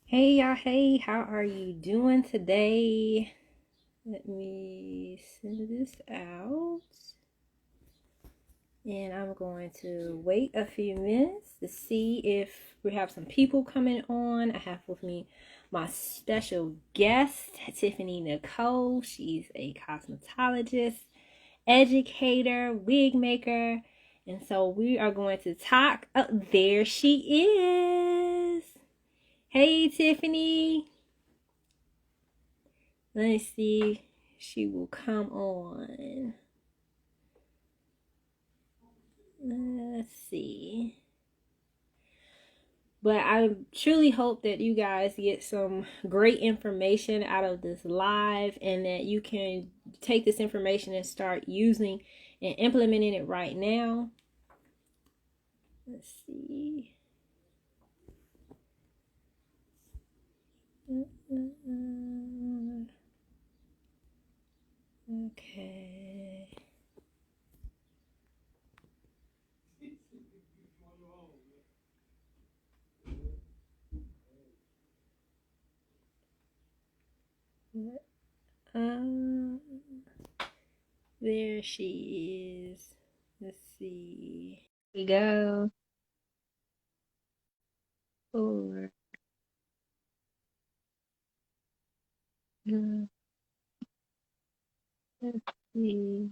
Hey y'all, hey, how are you doing today? Let me send this out. And I'm going to wait a few minutes to see if we have some people coming on. I have with me my special guest, Tiffany Nichol. She's a cosmetologist, educator, wig maker. And so we are going to talk. Oh, there she is. Hey, Tiffany. Let's see. She will come on. Let's see. But I truly hope that you guys get some great information out of this live and that you can take this information and start using and implementing it right now. Let's see. Okay. Um, there she is. Let's see. Here we go. 4. Let's see.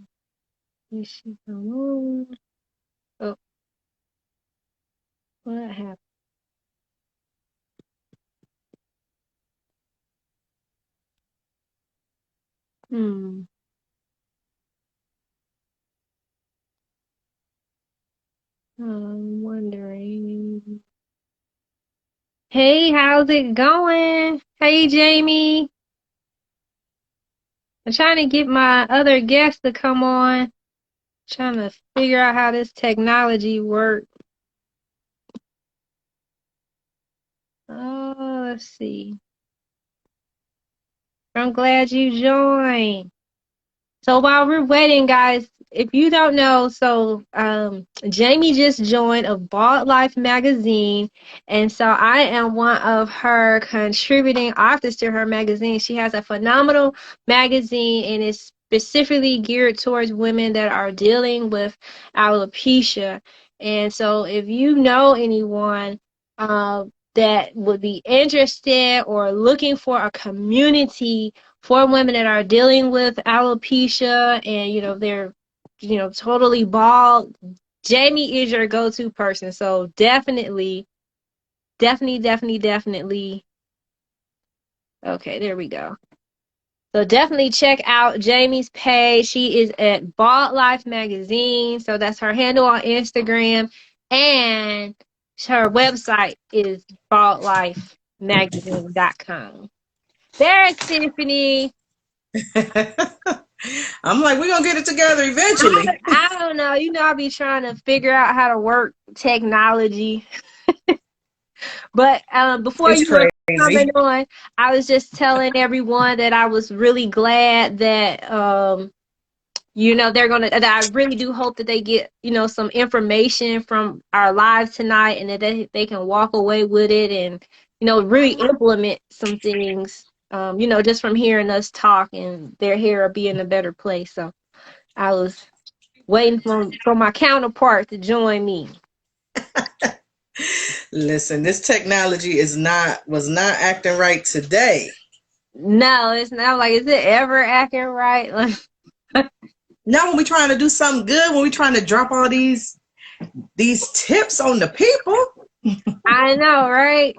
Is she come on? Oh, what happened? Hmm. I'm wondering. Hey, how's it going? Hey, Jamie. I'm trying to get my other guests to come on. Trying to figure out how this technology works. Oh, let's see. I'm glad you joined. So while we're waiting, guys, if you don't know, Jamie just joined a Bald Life magazine, and so I am one of her contributing authors to her magazine. She has a phenomenal magazine, and it's specifically geared towards women that are dealing with alopecia. And so if you know anyone that would be interested or looking for a community for women that are dealing with alopecia and they're totally bald, Jamie is your go-to person. So definitely. Okay, there we go. So definitely check out Jamie's page. She is at Bald Life Magazine. So that's her handle on Instagram, and her website is baldlifemagazine.com. There's Tiffany. I'm like, we're gonna get it together eventually. I don't know. I'll be trying to figure out how to work technology. But before It's you were crazy. coming on, I was just telling everyone that I was really glad that they're gonna. That I really do hope that they get some information from our live tonight, and that they can walk away with it and really implement some things. Just from hearing us talk, and their hair will be in a better place. So I was waiting for my counterpart to join me. Listen, this technology was not acting right today. No, it's not like, is it ever acting right? Like, Now when we're trying to do something good, when we're trying to drop all these tips on the people. I know, right?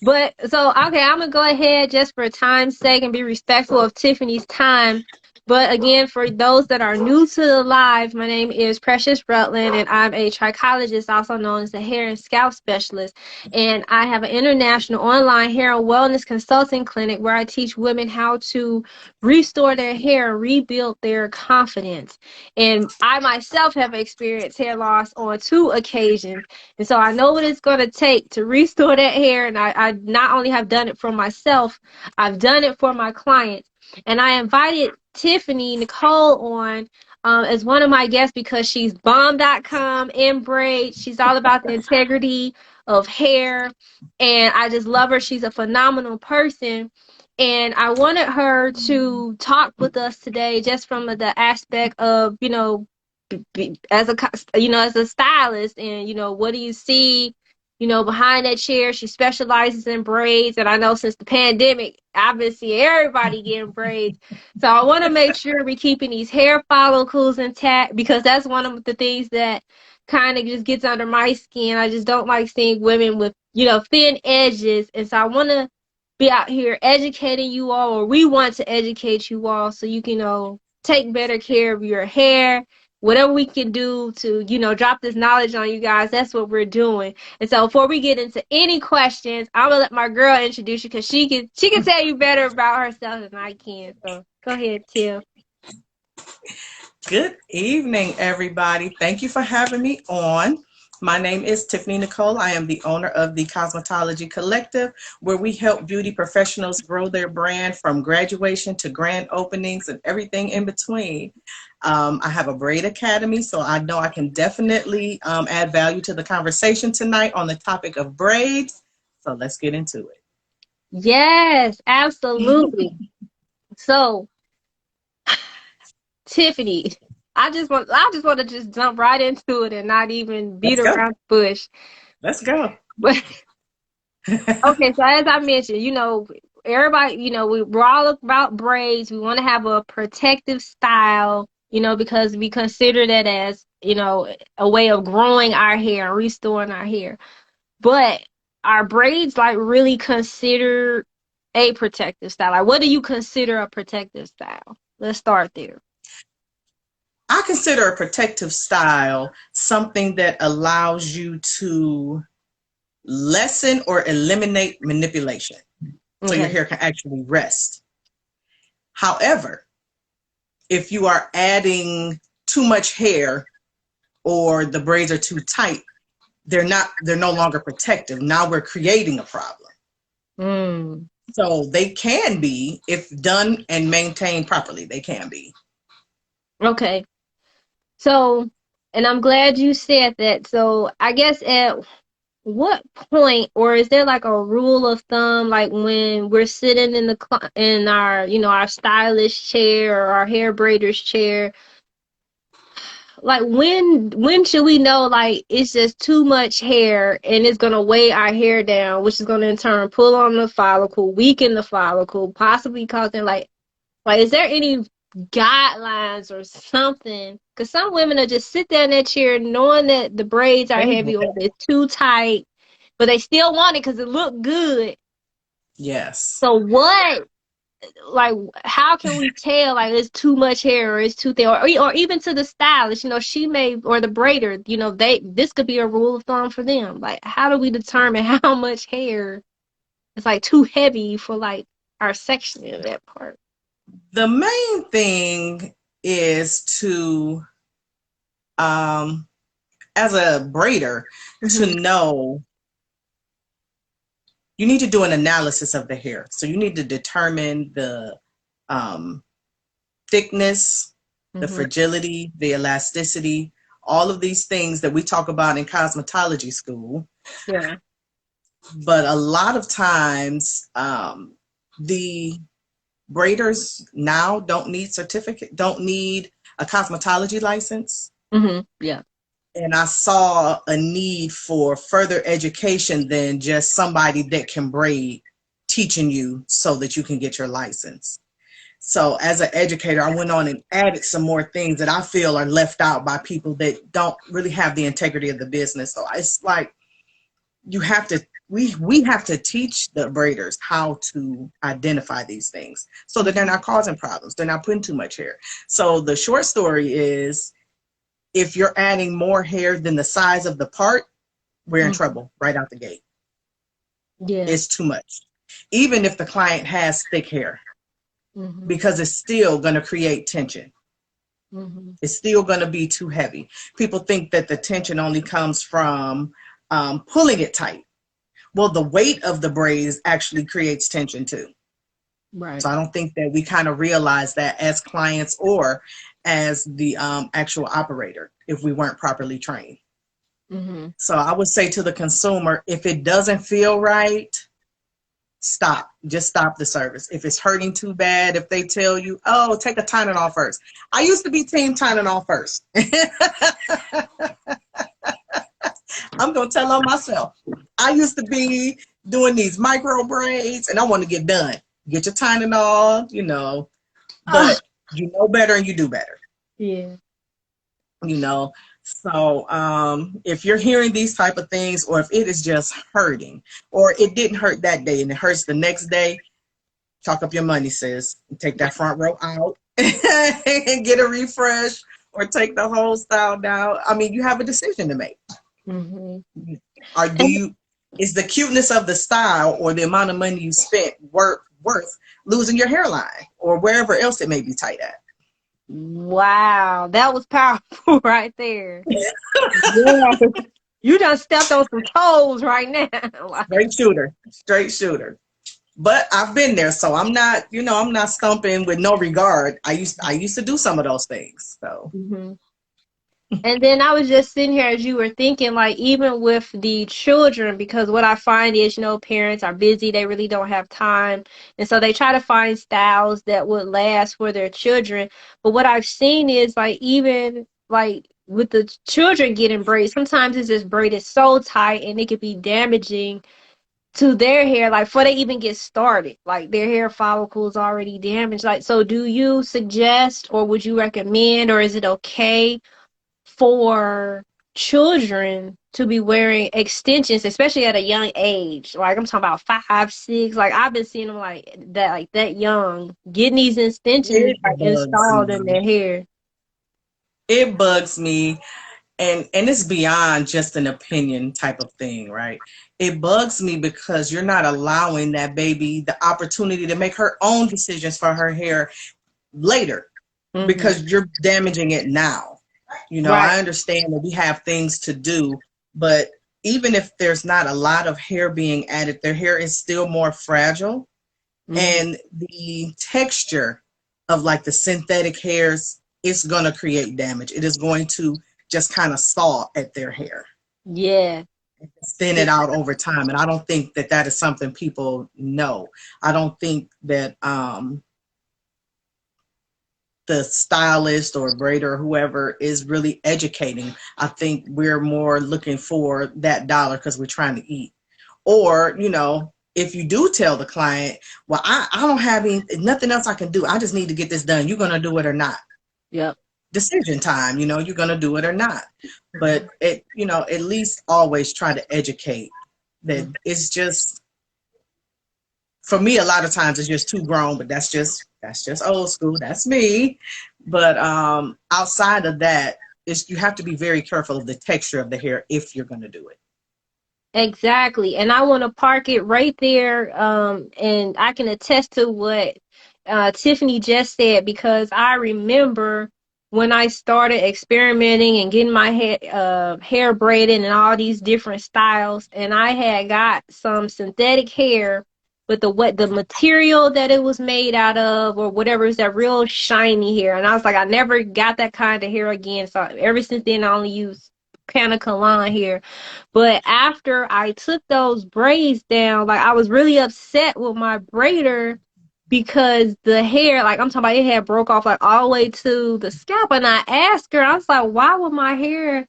But so okay, I'm gonna go ahead just for time's sake and be respectful of Tiffany's time. But again, for those that are new to the live, my name is Precious Rutlin, and I'm a trichologist, also known as a hair and scalp specialist. And I have an international online hair and wellness consulting clinic where I teach women how to restore their hair and rebuild their confidence. And I myself have experienced hair loss on 2 occasions. And so I know what it's going to take to restore that hair. And I not only have done it for myself, I've done it for my clients. And I invited Tiffany Nichol on as one of my guests because she's bomb.com and braids. She's all about the integrity of hair, and I just love her. She's a phenomenal person. And I wanted her to talk with us today just from the aspect of, as as a stylist, and, what do you see, behind that chair? She specializes in braids. And I know since the pandemic, I've been seeing everybody getting braids. So I want to make sure we're keeping these hair follicles intact, because that's one of the things that kind of just gets under my skin. I just don't like seeing women with, thin edges. And so I want to be out here educating you all, or we want to educate you all so you can, take better care of your hair. Whatever we can do to, drop this knowledge on you guys, that's what we're doing. And so before we get into any questions, I'm gonna let my girl introduce you, because she can tell you better about herself than I can. So go ahead, Tiff. Good evening, everybody. Thank you for having me on. My name is Tiffany Nichol. I am the owner of the Cosmetology Collective, where we help beauty professionals grow their brand from graduation to grand openings and everything in between. I have a braid academy, so I know I can definitely add value to the conversation tonight on the topic of braids. So let's get into it. Yes, absolutely. So, Tiffany, I just want to just jump right into it and not even beat Let's go. around the bush. Let's go. But okay, so as I mentioned, everybody, we're all about braids. We want to have a protective style, because we consider that as, a way of growing our hair and restoring our hair. But are braids like really considered a protective style? Like, what do you consider a protective style? Let's start there. I consider a protective style something that allows you to lessen or eliminate manipulation, so your hair can actually rest. However, if you are adding too much hair or the braids are too tight, they're no longer protective. Now we're creating a problem. So they can be, if done and maintained properly, they can be. Okay. So, and I'm glad you said that. So I guess at what point, or is there like a rule of thumb, like when we're sitting in our, our stylist chair or our hair braider's chair, like when should we know like it's just too much hair and it's gonna weigh our hair down, which is gonna in turn pull on the follicle, weaken the follicle, possibly causing like is there any guidelines or something? Because some women will just sit there in that chair knowing that the braids are heavy or they're too tight, but they still want it because it look good. Yes. So what, like, how can we tell, like, it's too much hair or it's too thin, or even to the stylist, she may, or the braider, this could be a rule of thumb for them. Like, how do we determine how much hair is like too heavy for like our section in that part? The main thing is to, as a braider, to know, you need to do an analysis of the hair. So you need to determine the thickness, the fragility, the elasticity, all of these things that we talk about in cosmetology school. Yeah. But a lot of times, the braiders now don't need a cosmetology license. Yeah. And I saw a need for further education than just somebody that can braid teaching you so that you can get your license. So as an educator, I went on and added some more things that I feel are left out by people that don't really have the integrity of the business. So it's like, we have to teach the braiders how to identify these things so that they're not causing problems. They're not putting too much hair. So the short story is, if you're adding more hair than the size of the part, we're in trouble right out the gate. Yeah. It's too much. Even if the client has thick hair, because it's still going to create tension. It's still going to be too heavy. People think that the tension only comes from pulling it tight. Well, the weight of the braids actually creates tension too. Right. So I don't think that we kind of realize that as clients or as the actual operator if we weren't properly trained. Mm-hmm. So I would say to the consumer, if it doesn't feel right, stop. Just stop the service. If it's hurting too bad, if they tell you, oh, take a Tylenol first. I used to be team Tylenol first. I'm going to tell on myself. I used to be doing these micro braids and I want to get done. Get your Tylenol, you know, but you know better and you do better. Yeah. You know, so if you're hearing these type of things, or if it is just hurting, or it didn't hurt that day and it hurts the next day, chalk up your money, sis, and take that front row out and get a refresh, or take the whole style down. I mean, you have a decision to make. Mm-hmm. Or is the cuteness of the style or the amount of money you spent worth losing your hairline or wherever else it may be tight at? Wow, that was powerful right there. Yeah. You done stepped on some toes right now. Straight shooter. But I've been there, so I'm not, I'm not stumping with no regard. I used to do some of those things. So Mm-hmm. And then I was just sitting here as you were thinking, like, even with the children, because what I find is, parents are busy, they really don't have time. And so they try to find styles that would last for their children. But what I've seen is, like, even like with the children getting braids, sometimes it's just braided so tight and it could be damaging to their hair, like before they even get started. Like their hair follicles already damaged. Like, so do you suggest or would you recommend, or is it okay for children to be wearing extensions, especially at a young age? Like I'm talking about 5, 6. Like I've been seeing them like that young, getting these extensions it like bugs installed in me. their hair. It bugs me. And it's beyond just an opinion type of thing, right? It bugs me because you're not allowing that baby the opportunity to make her own decisions for her hair later, because you're damaging it now. Right. I understand that we have things to do, but even if there's not a lot of hair being added, their hair is still more fragile. And the texture of like the synthetic hairs is going to create damage. It is going to just kind of saw at their hair, Yeah. thin it out over time. And I don't think that that is something people know. I don't think that the stylist or braider or whoever is really educating. I think we're more looking for that dollar because we're trying to eat. Or, if you do tell the client, well, I don't have nothing else I can do. I just need to get this done. You're going to do it or not. Yep. Decision time, you're going to do it or not. But at least always try to educate that it's just, for me, a lot of times it's just too grown, but that's just old school. That's me. But outside of that, you have to be very careful of the texture of the hair if you're going to do it. Exactly. And I want to park it right there. And I can attest to what Tiffany just said, because I remember when I started experimenting and getting my hair braided and all these different styles, and I had got some synthetic hair, but the material that it was made out of or whatever is that real shiny hair. And I was like, I never got that kind of hair again. So ever since then, I only use Panacolon hair. But after I took those braids down, like I was really upset with my braider because the hair, like I'm talking about, it had broke off like all the way to the scalp. And I asked her, I was like, why would my hair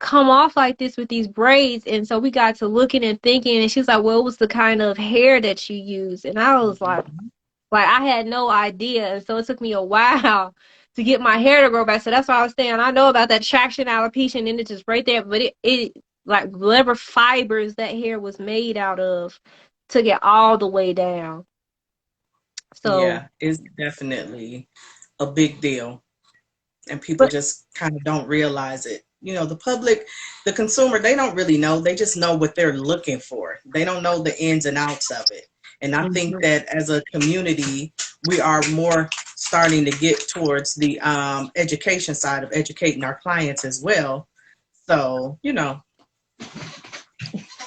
come off like this with these braids? And so we got to looking and thinking, and she was like, well, it was the kind of hair that you use. And I was like I had no idea. And so it took me a while to get my hair to grow back. So that's why I was saying I know about that traction alopecia, and it's just right there. But it like whatever fibers that hair was made out of took it all the way down. So Yeah, it's definitely a big deal. And people but just kind of don't realize it. The public, the consumer, they don't really know. They just know what they're looking for. They don't know the ins and outs of it. And I think that as a community, we are more starting to get towards the education side of educating our clients as well. So, and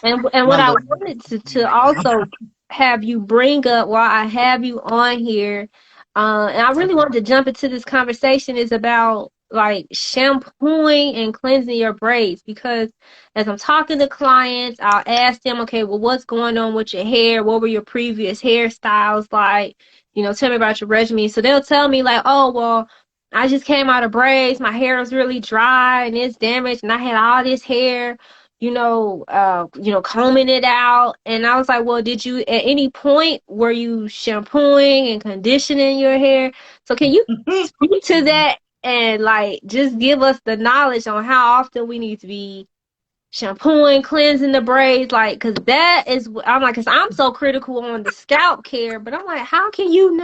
my what I little wanted to also have you bring up while I have you on here, And I really wanted to jump into this conversation is about like shampooing and cleansing your braids, because as I'm talking to clients, I'll ask them, okay, well, what's going on with your hair? What were your previous hairstyles like? You know, tell me about your regimen. So they'll tell me like, oh, well, I just came out of braids. My hair was really dry and it's damaged, and I had all this hair, combing it out. And I was like, well, did you at any point were you shampooing and conditioning your hair? So can you speak to that and like just give us the knowledge on how often we need to be shampooing, cleansing the braids? Like, cause that is, I'm like, cause I'm so critical on the scalp care, but I'm like, how can you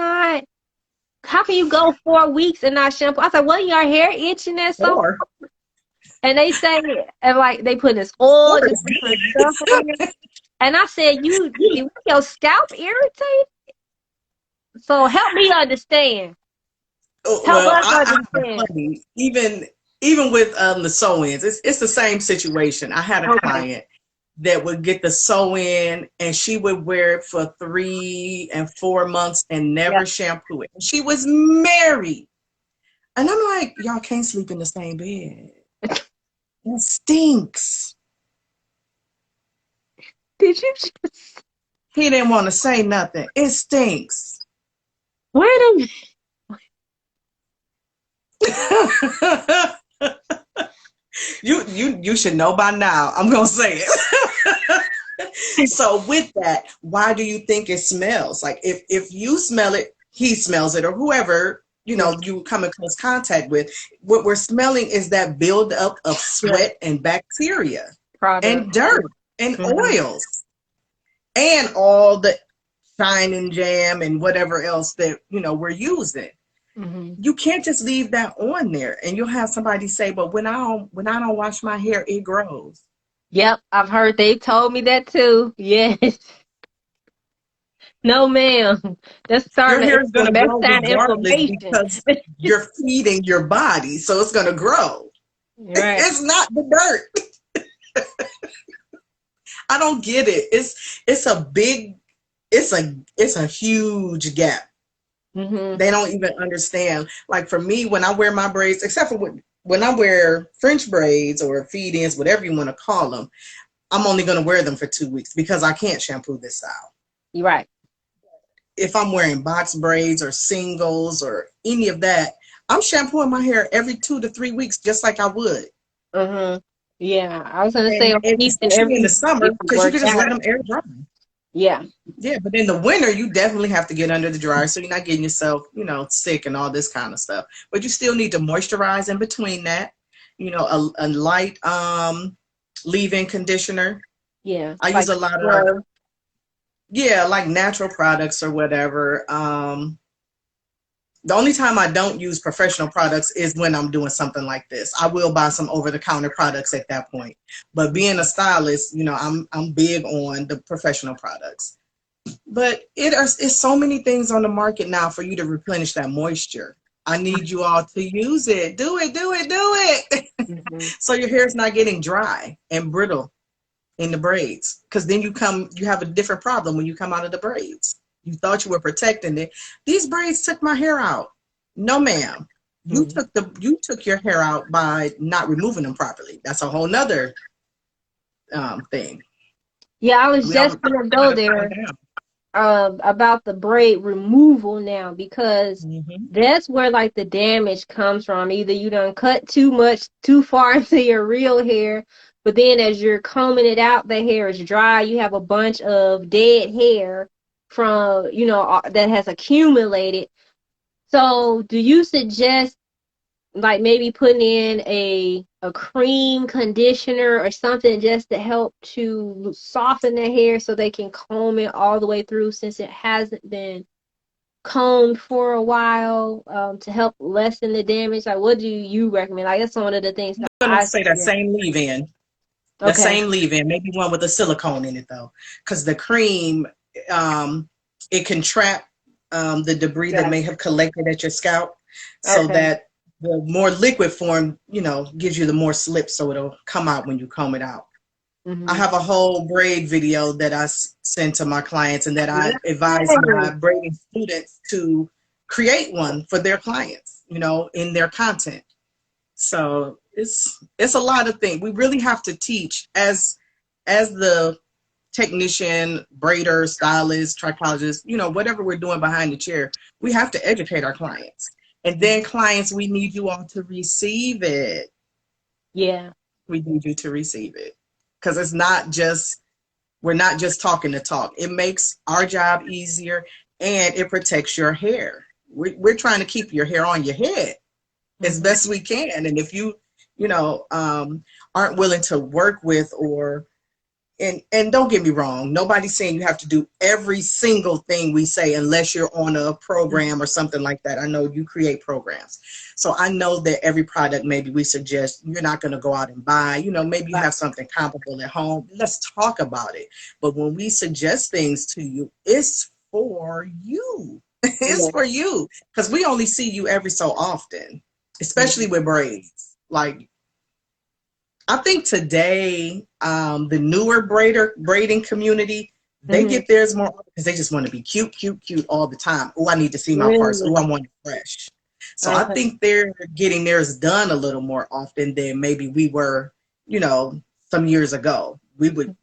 go 4 weeks and not shampoo? I said, well, your hair itching or something? Or And they say, and like they put this oil, just it's different good. stuff on it. And I said, your scalp irritated? So help me understand. Help Well, us I have a understand. funny, even with the sew-ins, it's the same situation. I had a Okay. client that would get the sew-in and she would wear it for 3 and 4 months and Yeah. never shampoo it. She was married. And I'm like, y'all can't sleep in the same bed. It stinks. Did you just He didn't want to say nothing. It stinks. wait a minute? You should know by now. I'm gonna say it. So with that, why do you think it smells? Like if you smell it, he smells it, or whoever Yeah. you come in close contact with. What we're smelling is that buildup of Yeah. sweat and bacteria Product. and dirt and Mm-hmm. oils and all the shining jam and whatever else that we're using. Mm-hmm. You can't just leave that on there, and you'll have somebody say, "But when I don't wash my hair, it grows." Yep, I've heard they told me that too. Yes. No, ma'am. That's Your starting to hair is going to that's grow that regardless information. because you're feeding your body, so it's going to grow. Right. It's not the dirt. I don't get it. It's a huge gap. Mm-hmm. They don't even understand. Like for me, when I wear my braids, except for when I wear French braids or feed-ins, whatever you want to call them, I'm only going to wear them for 2 weeks because I can't shampoo this style. You're right. If I'm wearing box braids or singles or any of that, I'm shampooing my hair every 2 to 3 weeks, just like I would. Mm-hmm. Yeah, I was gonna say And, on and Houston especially in every the summer, if you because you work can just out. let them air dry. Yeah. Yeah, but in the winter, you definitely have to get under the dryer so you're not getting yourself, sick and all this kind of stuff. But you still need to moisturize in between that. A light leave-in conditioner. Yeah. I use Like a lot of, well, yeah, like natural products or whatever. The only time I don't use professional products is when I'm doing something like this. I will buy some over-the-counter products at that point. But being a stylist, I'm big on the professional products. But it's so many things on the market now for you to replenish that moisture. I need you all to use it. Do it, do it, do it. mhm. So your hair is not getting dry and brittle in the braids. Because then you have a different problem when you come out of the braids. You thought you were protecting it. These braids took my hair out. No, ma'am. You Mhm. took your hair out by not removing them properly. That's a whole nother thing. Yeah, I was We always just gonna go gotta calm there down. about the braid removal now, because Mm-hmm. that's where like the damage comes from. Either you done cut too much too far into your real hair, but then as you're combing it out, the hair is dry. You have a bunch of dead hair from that has accumulated. So, do you suggest like maybe putting in a cream conditioner or something just to help to soften the hair so they can comb it all the way through, since it hasn't been combed for a while, to help lessen the damage? Like, what do you recommend? Like, that's one of the things that I'm gonna I say that suggest. same leave-in. The Okay. same leave-in, maybe one with a silicone in it though, because the cream, it can trap the debris that Got may have collected at your scalp, it. so Okay. that the more liquid form, gives you the more slip, so it'll come out when you comb it out. I Mm-hmm. have a whole braid video that I send to my clients and that I advise Yes. my braiding students to create one for their clients, in their content. So it's a lot of things. We really have to teach as the technician, braider, stylist, trichologist, whatever we're doing behind the chair, we have to educate our clients. And then clients, we need you all to receive it. Yeah. We need you to receive it. Because we're not just talking to talk. It makes our job easier and it protects your hair. We're trying to keep your hair on your head as best we can. And if you, aren't willing to work with and don't get me wrong, nobody's saying you have to do every single thing we say unless you're on a program or something like that. I know you create programs. So I know that every product maybe we suggest you're not going to go out and buy, maybe you have something comparable at home. Let's talk about it. But when we suggest things to you, it's for you. It's for you because we only see you every so often, especially with braids. Like, I think today, the newer braiding community, they get theirs more because they just want to be cute, cute, cute all the time. Oh, I need to see my parts. Oh, I want it fresh. So I think they're getting theirs done a little more often than maybe we were, some years ago. We would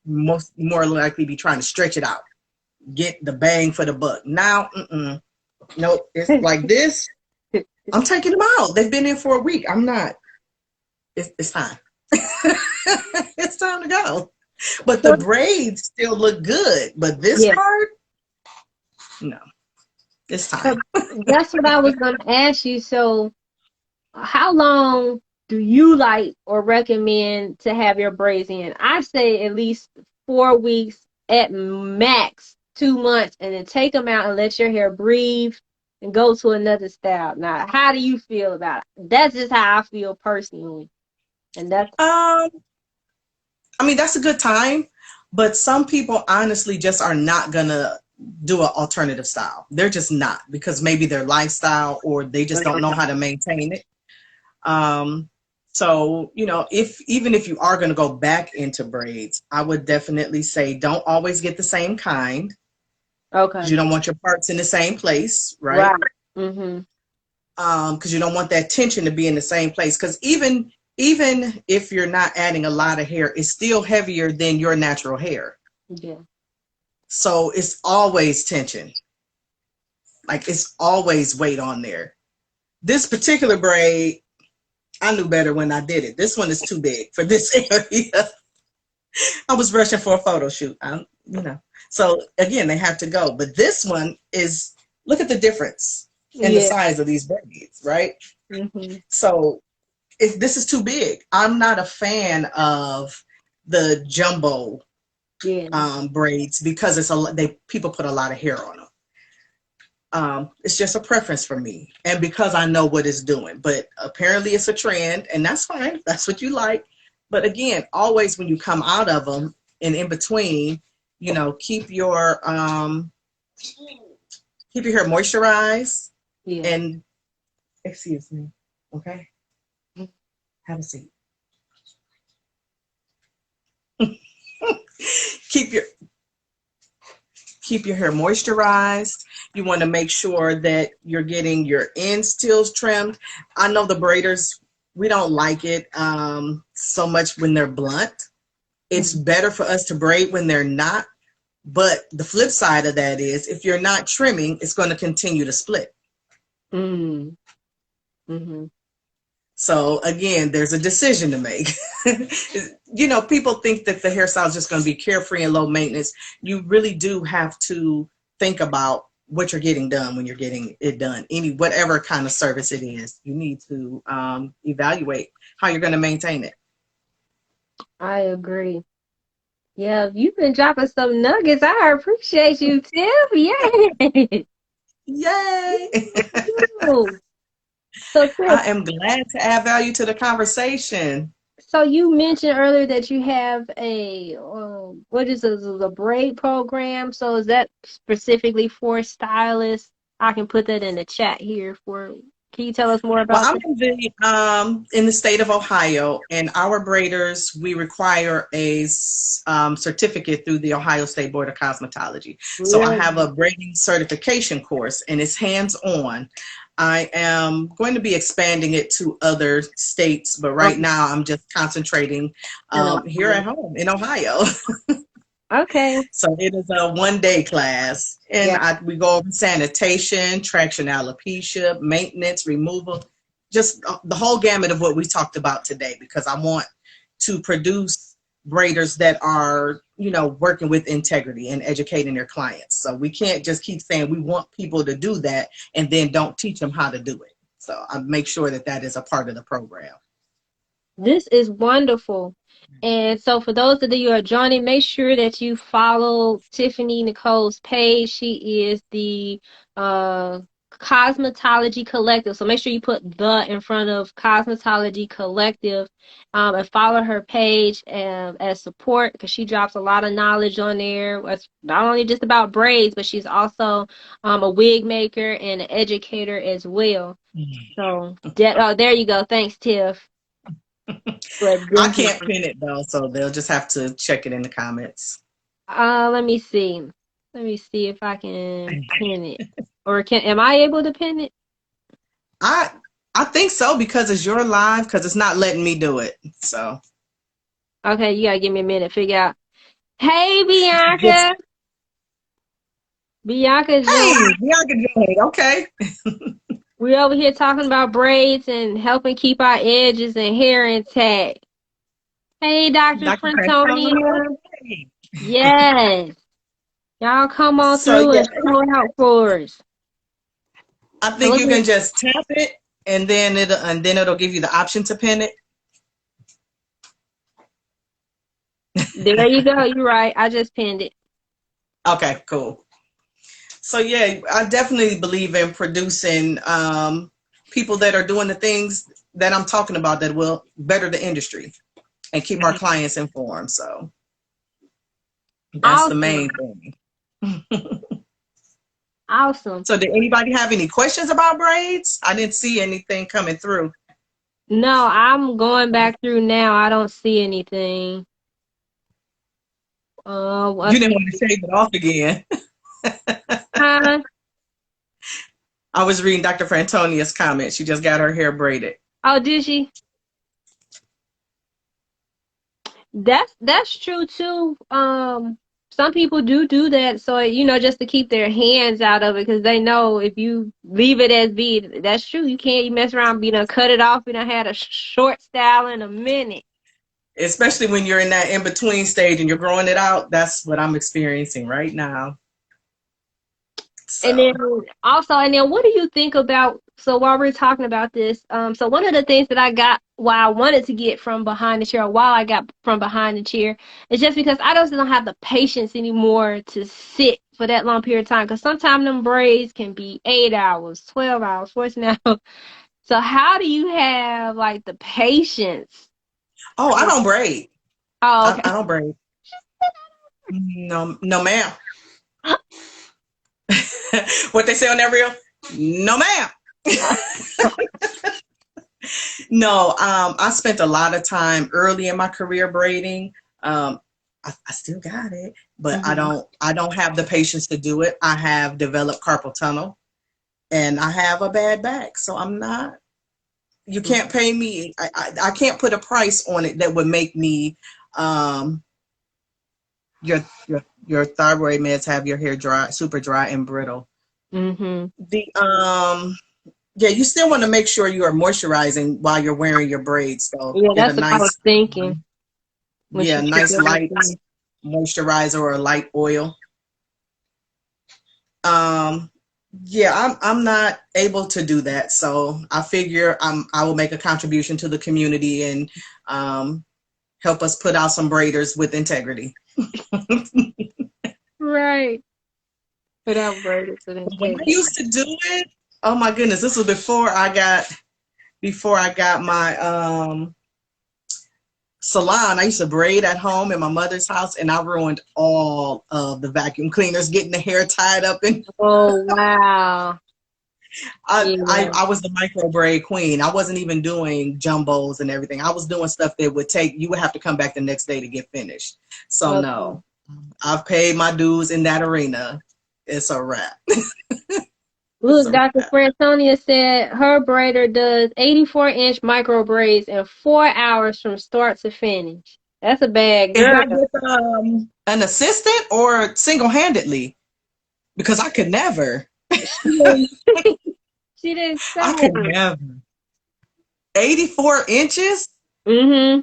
more likely be trying to stretch it out, get the bang for the buck. Now, nope, it's like this. I'm taking them out. They've been in for a week. I'm not. It's time. It's time to go. But the braids still look good. But this part, no. It's time. That's what I was going to ask you. So how long do you like or recommend to have your braids in? I say at least 4 weeks, at max 2 months, and then take them out and let your hair breathe and go to another style. Now, how do you feel about it? That's just how I feel personally. And that's I mean, that's a good time, but some people honestly just are not gonna do an alternative style. They're just not, because maybe their lifestyle or they just don't know how to maintain it. So, even if you are going to go back into braids, I would definitely say don't always get the same kind. Okay. Because you don't want your parts in the same place, right? Because you don't want that tension to be in the same place. Because even if you're not adding a lot of hair, it's still heavier than your natural hair. Yeah. So it's always tension. Like, it's always weight on there. This particular braid, I knew better when I did it. This one is too big for this area. I was rushing for a photo shoot, So again, they have to go. But this one is, look at the difference in the size of these braids, right? So if this is too big, I'm not a fan of the jumbo braids because people put a lot of hair on them. It's just a preference for me, and because I know what it's doing. But apparently it's a trend, and that's fine. That's what you like. But again, always when you come out of them and in between, keep your hair moisturized. And excuse me, okay, have a seat. Keep your hair moisturized. You want to make sure that you're getting your end steels trimmed. I know the braiders, we don't like it so much when they're blunt. It's better for us to braid when they're not. But the flip side of that is if you're not trimming, it's going to continue to split. So again, there's a decision to make. People think that the hairstyle is just going to be carefree and low maintenance. You really do have to think about what you're getting done when you're getting it done. Whatever kind of service it is, you need to evaluate how you're going to maintain it. I agree. Yeah, you've been dropping some nuggets. I appreciate you, Tiff. Yay! Yay! So, Tiff, I am glad to add value to the conversation. So you mentioned earlier that you have a what is this, a braid program? So is that specifically for stylists? I can put that in the chat here for Can you tell us more Well, about I'm that? in the state of Ohio, and our braiders, we require a certificate through the Ohio State Board of Cosmetology. So I have Really? a braiding certification course, and it's hands-on. I am going to be expanding it to other states, but right Okay. now I'm just concentrating here at home in Ohio. Okay. So it is a one-day class, and Yeah. we go over sanitation, traction alopecia, maintenance, removal, just the whole gamut of what we talked about today, because I want to produce braiders that are, working with integrity and educating their clients. So we can't just keep saying we want people to do that and then don't teach them how to do it. So I make sure that that is a part of the program. This is wonderful. And so for those of you who are joining, make sure that you follow Tiffany Nichole's page. She is the uh Cosmetology Collective. So make sure you put the in front of Cosmetology Collective, and follow her page as support, because she drops a lot of knowledge on there. It's not only just about braids, but she's also a wig maker and an educator as well. So there you go. Thanks, Tiff. But I can't definitely. pin it though, so they'll just have to check it in the comments. Let me see. Let me see if I can pin it. Or am I able to pin it? I I think so, because it's your live, because it's not letting me do it. So Okay, you gotta give me a minute to figure out. Hey, just, Bianca. Bianca hey, joined. Bianca Joy, okay. We over here talking about braids and helping keep our edges and hair intact. Hey, Dr. Dr. Frentonia. Franconia. Yes. Y'all come on So through yeah, and show out for us. I So think you can just tap it, and then it'll give you the option to pin it. there you go. You're right. I just pinned it. Okay, cool. So yeah, I definitely believe in producing people that are doing the things that I'm talking about that will better the industry and keep our clients informed. So that's the Awesome. main thing. Awesome. So did anybody have any questions about braids? I didn't see anything coming through. No, I'm going back through now. I don't see anything. You Let's didn't see. want to shave it off again. Huh? I was reading Dr. Frantonia's comment. She just got her hair braided. Oh, did she? That's true too. Some people do that, so just to keep their hands out of it, because they know if you leave it as be, that's true. You can't mess around, cut it off, had a short style in a minute. Especially when you're in that in-between stage and you're growing it out. That's what I'm experiencing right now. And then So, what do you think about, so while we're talking about this, so one of the things that I got why I wanted to get from behind the chair, while I got from behind the chair, is just because I just don't have the patience anymore to sit for that long period of time. Because sometimes them braids can be 8 hours, 12 hours, 14 hours. So how do you have like the patience? oh, I don't braid. Oh, I okay. don't braid. No, no, ma'am. What they say on that reel? No, ma'am. No, I spent a lot of time early in my career braiding. I still got it, but I Mhm. don't have the patience to do it. I have developed carpal tunnel, and I have a bad back, so I'm not. You can't pay me. I can't put a price on it that would make me. Um, your your thyroid meds have your hair dry, super dry and brittle. Mhm. The Yeah, you still want to make sure you are moisturizing while you're wearing your braids. So Yeah, get a that's what I was nice, thinking when yeah, she said nice that. light moisturizer or a light oil. Um, yeah, I'm not able to do that, so I figure I will make a contribution to the community and um, help us put out some braiders with integrity. Right. Without braided for them When I too. used to do it, oh my goodness, this was before I got my salon. I used to braid at home in my mother's house, and I ruined all of the vacuum cleaners getting the hair tied up. And Oh wow. I was the micro braid queen. I wasn't even doing jumbos and everything. I was doing stuff that you would have to come back the next day to get finished. So Okay. no, I've paid my dues in that arena. It's a wrap. It's Look, a Dr. wrap. Frantonia said her braider does 84-inch micro braids in 4 hours from start to finish. That's a bad Is girl. that with an assistant or single handedly? Because I could never. She didn't, she didn't I could say. never. 84 inches? Mm-hmm.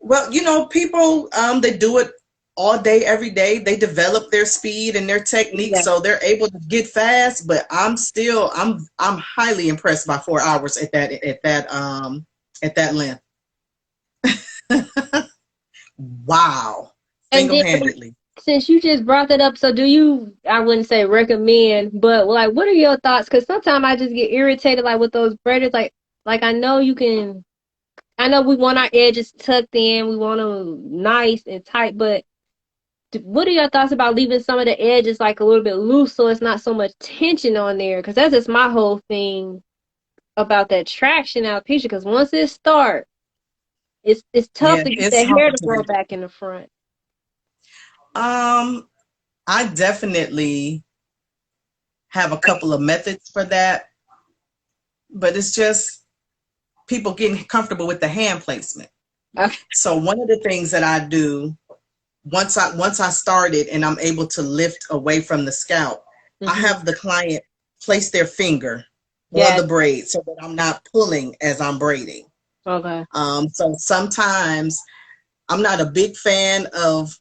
Well, people they do it all day, every day. They develop their speed and their technique, Yeah. so they're able to get fast. But I'm highly impressed by 4 hours at that length. Wow, And single then handedly. since you just brought that up, so do you, I wouldn't say recommend, but like, what are your thoughts? Because sometimes I just get irritated, like with those braiders, like I know you can, I know we want our edges tucked in, we want them nice and tight, but what are your thoughts about leaving some of the edges like a little bit loose so it's not so much tension on there? Because that's just my whole thing about that traction alopecia. Because once it starts, it's tough Yeah, to get it's that hair hard to to grow do. back in the front. I definitely have a couple of methods for that, but it's just people getting comfortable with the hand placement. Okay. So one of the things that I do once I started and I'm able to lift away from the scalp, I Mm-hmm. have the client place their finger on Yeah. the braid so that I'm not pulling as I'm braiding. Okay. So sometimes I'm not a big fan of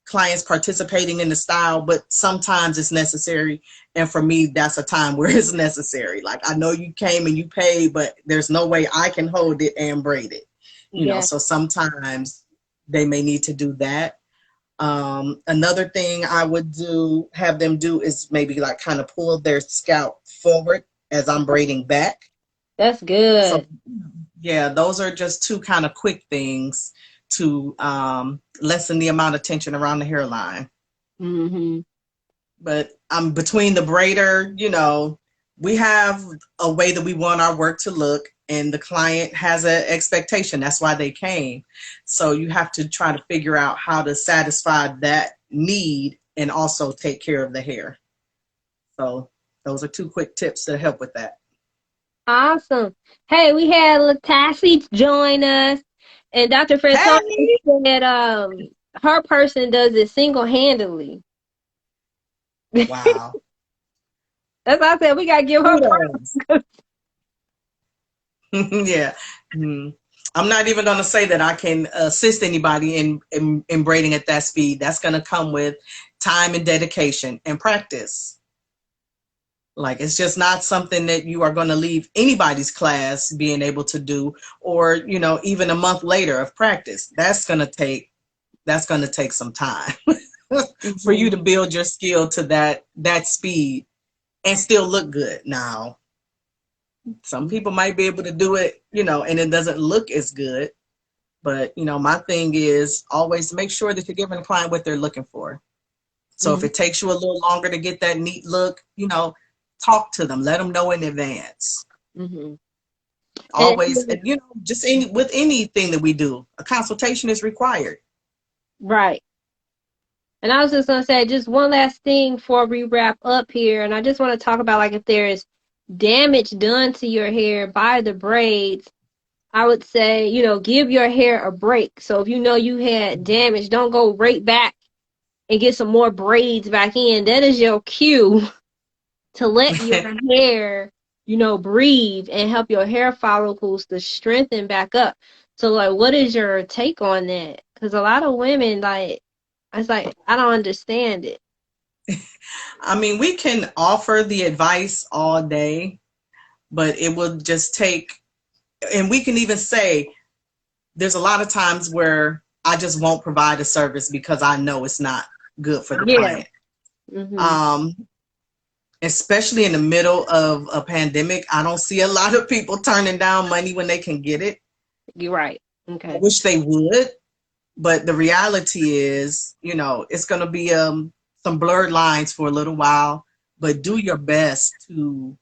clients participating in the style, but sometimes it's necessary. And for me, that's a time where it's necessary. Like, I know you came and you paid, but there's no way I can hold it and braid it. Yeah. So sometimes they may need to do that. Another thing I would have them do is maybe like kind of pull their scalp forward as I'm braiding back. That's So good. yeah, those are just two kind of quick things to lessen the amount of tension around the hairline. Mm-hmm. But between the braider, we have a way that we want our work to look, and the client has an expectation. That's why they came. So you have to try to figure out how to satisfy that need and also take care of the hair. So those are two quick tips to help with that. Awesome. Hey, we had Latassi join us, and Dr. Frantonia Hey, said her person does it single handedly. wow. That's why I said we gotta give her Kudos. props. Yeah. Mm. I'm not even going to say that I can assist anybody in braiding at that speed. That's going to come with time and dedication and practice. Like, it's just not something that you are going to leave anybody's class being able to do, or, even a month later of practice. That's going to take some time for you Mhm. to build your skill to that speed and still look good. Now, some people might be able to do it, and it doesn't look as good. But, my thing is always make sure that you're giving the client what they're looking for. So if Mhm. it takes you a little longer to get that neat look, talk to them, let them know in advance. Mhm. Always, And just with anything that we do, a consultation is required. right. And I was just gonna say just one last thing before we wrap up here, and I just want to talk about like if there is damage done to your hair by the braids. I would say, give your hair a break. So if you know you had damage, don't go right back and get some more braids back in. That is your cue to let your hair, breathe and help your hair follicles to strengthen back up. So, like, what is your take on that? Because a lot of women, like, it's like, I don't understand it. I mean, we can offer the advice all day, but it will just take, and we can even say, there's a lot of times where I just won't provide a service because I know it's not good for the Yeah. client. Mm-hmm. Um, Especially in the middle of a pandemic, I don't see a lot of people turning down money when they can get it. You're right. I Okay. wish they would, but the reality is, it's going to be some blurred lines for a little while. but do your best to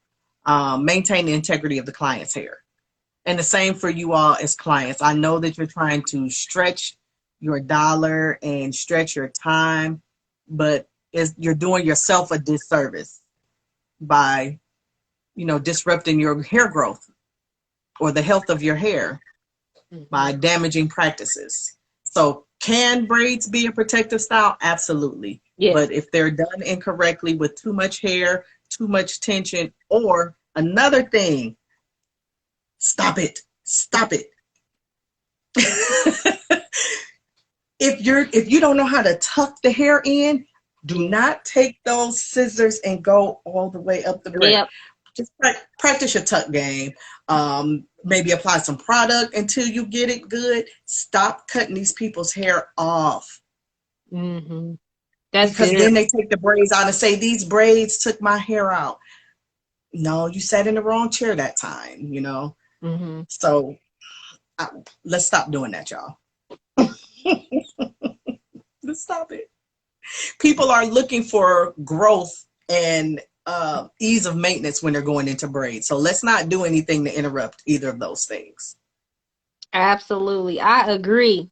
maintain the integrity of the client's hair. And the same for you all as clients. I know that you're trying to stretch your dollar and stretch your time, but you're doing yourself a disservice by, disrupting your hair growth or the health of your hair by damaging practices. So can braids be a protective style? Absolutely. Yeah. But if they're done incorrectly with too much hair, too much tension, or another thing, stop it. Stop it. If you don't know how to tuck the hair in, do not take those scissors and go all the way up the braid. Yep. Just practice your tuck game. Maybe apply some product until you get it good. Stop cutting these people's hair off. Mm-hmm. That's because good. then they take the braids out and say, these braids took my hair out. No, you sat in the wrong chair that time, Mm-hmm. So let's stop doing that, y'all. Let's stop it. People are looking for growth and ease of maintenance when they're going into braids. So let's not do anything to interrupt either of those things. Absolutely. I agree.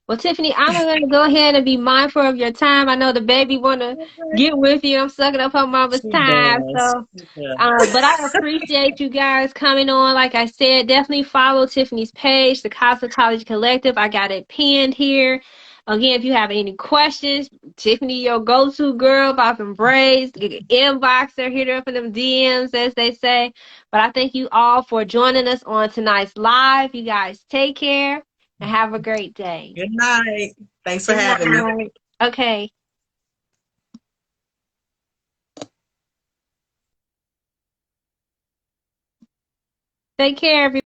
Well, Tiffany, I'm going to go ahead and be mindful of your time. I know the baby want to get with you. I'm sucking up her mama's She time. does. So, She does. but I appreciate you guys coming on. Like I said, definitely follow Tiffany's page, the Cosmetology Collective. I got it pinned here. Again, if you have any questions, Tiffany, your go-to girl about them braids, inbox her, hit her up in them DMs, as they say. But I thank you all for joining us on tonight's live. You guys take care and have a great day. Good night. Thanks for Good having me. night. Okay. Take care, everybody.